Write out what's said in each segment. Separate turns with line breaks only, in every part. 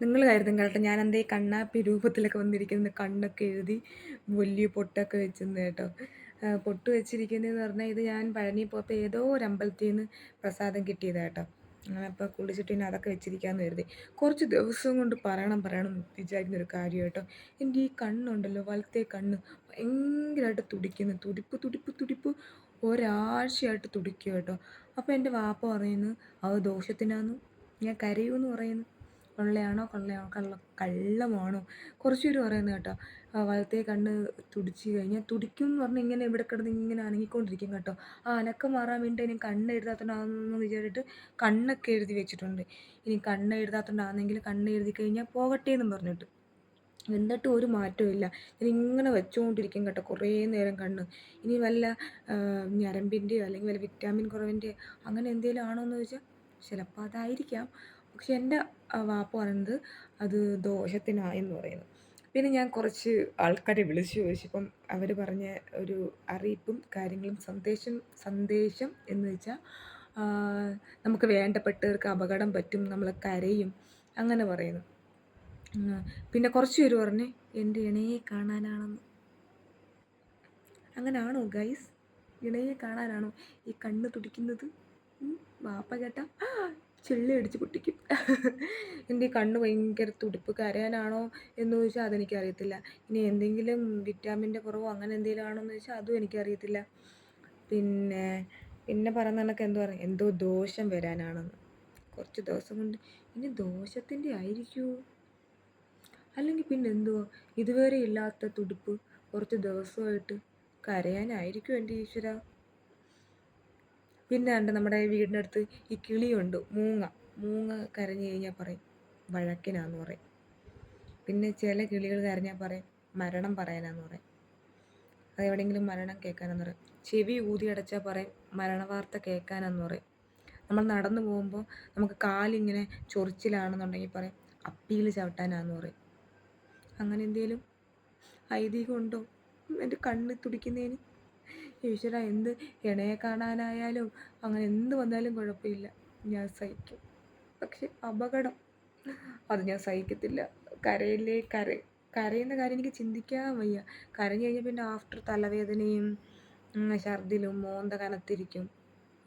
നിങ്ങൾ കരുതും കേട്ടോ ഞാൻ എന്തേ കണ്ണാപ്പി രൂപത്തിലൊക്കെ വന്നിരിക്കുന്നത്, കണ്ണൊക്കെ എഴുതി വലിയ പൊട്ടൊക്കെ വെച്ചെന്ന് കേട്ടോ. പൊട്ട് വെച്ചിരിക്കുന്നതെന്ന് പറഞ്ഞാൽ ഇത് ഞാൻ പഴനി പോയപ്പോൾ ഏതോ ഒരു അമ്പലത്തിൽ നിന്ന് പ്രസാദം കിട്ടിയതാണ് കേട്ടോ. അങ്ങനെ അപ്പോൾ കുളിച്ചിട്ട് പിന്നെ അതൊക്കെ വെച്ചിരിക്കാമെന്ന് കരുതി. കുറച്ച് ദിവസം കൊണ്ട് പറയണം വിചാരിക്കുന്ന ഒരു കാര്യം കേട്ടോ. എൻ്റെ ഈ കണ്ണുണ്ടല്ലോ, വലത്തെ കണ്ണ് ഭയങ്കരമായിട്ട് തുടിക്കുന്നു, തുടിപ്പ് ഒരാഴ്ചയായിട്ട് തുടിക്കുക കേട്ടോ. അപ്പോൾ എൻ്റെ വാപ്പ പറയുന്നു അത് ദോഷത്തിനാന്ന്, ഞാൻ കരയൂന്ന് പറയുന്നു. കള്ളമാണോ? കുറച്ച് പേര് പറയുന്നത് കേട്ടോ. വലത്തെ കണ്ണ് തുടിച്ച് കഴിഞ്ഞാൽ തുടിക്കും എന്ന് പറഞ്ഞാൽ ഇങ്ങനെ ഇവിടെ കിടന്ന് ഇങ്ങനെ അനങ്ങിക്കൊണ്ടിരിക്കും കേട്ടോ. ആ അനക്കം മാറാൻ വേണ്ടി ഇനി കണ്ണ് എഴുതാത്തതുകൊണ്ടാണെന്ന് വിചാരിച്ചിട്ട് കണ്ണൊക്കെ എഴുതി വെച്ചിട്ടുണ്ട്. ഇനി കണ്ണ് എഴുതാത്തതുകൊണ്ടാണെങ്കിൽ കണ്ണ് എഴുതി കഴിഞ്ഞാൽ പോകട്ടെ എന്നും പറഞ്ഞിട്ട്. എന്നിട്ടും ഒരു മാറ്റവും ഇല്ല. ഞാനിങ്ങനെ വെച്ചുകൊണ്ടിരിക്കും കേട്ടോ കുറേ നേരം കണ്ണ്. ഇനി വല്ല ഞരമ്പിൻ്റെയോ അല്ലെങ്കിൽ വല്ല വിറ്റാമിൻ കുറവിൻ്റെയോ അങ്ങനെ എന്തെങ്കിലും ആണോ എന്ന് ചോദിച്ചാൽ ചിലപ്പോൾ അതായിരിക്കാം. പക്ഷെ എൻ്റെ വാപ്പ പറയുന്നത് അത് ദോഷത്തിനായെന്ന് പറയുന്നു. പിന്നെ ഞാൻ കുറച്ച് ആൾക്കാരെ വിളിച്ചു ചോദിച്ചപ്പം അവർ പറഞ്ഞ ഒരു അറിയിപ്പും കാര്യങ്ങളും സന്ദേശം എന്ന് വെച്ചാൽ നമുക്ക് വേണ്ടപ്പെട്ടവർക്ക് അപകടം പറ്റും, നമ്മൾ കരയും, അങ്ങനെ പറയുന്നു. പിന്നെ കുറച്ച് പേര് പറഞ്ഞ് എൻ്റെ ഇണയെ കാണാനാണെന്ന്. അങ്ങനാണോ ഗൈസ്? ഇണയെ കാണാനാണോ ഈ കണ്ണ് തുടിക്കുന്നത്? വാപ്പ കേട്ടാ ചെള്ളി അടിച്ച് പൊട്ടിക്കും. എൻ്റെ ഈ കണ്ണ് ഭയങ്കര തുടിപ്പ്, കരയാനാണോ എന്ന് ചോദിച്ചാൽ അതെനിക്കറിയത്തില്ല. ഇനി എന്തെങ്കിലും വിറ്റാമിൻ്റെ കുറവോ അങ്ങനെ എന്തെങ്കിലും ആണോ എന്ന് ചോദിച്ചാൽ അതും എനിക്കറിയത്തില്ല. പിന്നെ പറയുന്ന കണക്ക് എന്തോ ദോഷം വരാനാണെന്ന്. കുറച്ച് ദിവസം കൊണ്ട് ഇനി ദോഷത്തിൻ്റെ ആയിരിക്കുമോ, അല്ലെങ്കിൽ പിന്നെ എന്തുവാ ഇതുവരെ ഇല്ലാത്ത തുടിപ്പ് കുറച്ച് ദിവസമായിട്ട് കരയാനായിരിക്കും എൻ്റെ ഈശ്വര. പിന്നെ ഉണ്ട് നമ്മുടെ വീടിൻ്റെ അടുത്ത് ഈ കിളിയുണ്ട്, മൂങ്ങ കരഞ്ഞു കഴിഞ്ഞാൽ പറയും വഴക്കിനാന്ന് പറയും. പിന്നെ ചില കിളികൾ കരഞ്ഞാൽ പറയും മരണം പറയാനാന്ന് പറയും. അതെവിടെയെങ്കിലും മരണം കേൾക്കാനെന്ന് പറയും. ചെവി ഊതി അടച്ചാൽ പറയും മരണവാർത്ത കേൾക്കാനെന്ന് പറയും. നമ്മൾ നടന്നു പോകുമ്പോൾ നമുക്ക് കാലിങ്ങനെ ചൊറിച്ചിലാണെന്നുണ്ടെങ്കിൽ പറയും അപ്പിയിൽ ചവിട്ടാനാന്ന് പറയും. അങ്ങനെ എന്തെങ്കിലും ഐതിഹ്യം ഉണ്ടോ എൻ്റെ കണ്ണ് തുടിക്കുന്നതിന്? ഈശ്വര, എന്ത് ഇണയെ കാണാനായാലും അങ്ങനെ എന്ത് വന്നാലും കുഴപ്പമില്ല, ഞാൻ സഹിക്കും. പക്ഷെ അപകടം അത് ഞാൻ സഹിക്കത്തില്ല. കരയില്ലേ കരയുന്ന കാര്യം എനിക്ക് ചിന്തിക്കാൻ വയ്യ. കരഞ്ഞു കഴിഞ്ഞാൽ പിന്നെ ആഫ്റ്റർ തലവേദനയും ഛർദിലും മോന്ത കനത്തിരിക്കും.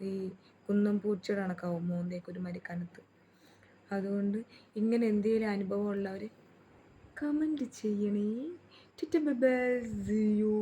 ഈ കുന്നം പൂച്ചയുടെ കണക്കാവും മോന്തയൊക്കെ ഒരുമാതിരി കനത്ത്. അതുകൊണ്ട് ഇങ്ങനെ എന്തെങ്കിലും അനുഭവം ഉള്ളവർ കമൻറ്റ് ചെയ്യണേ. ടിറ്റ ബൈ ബൈ, സീ യു.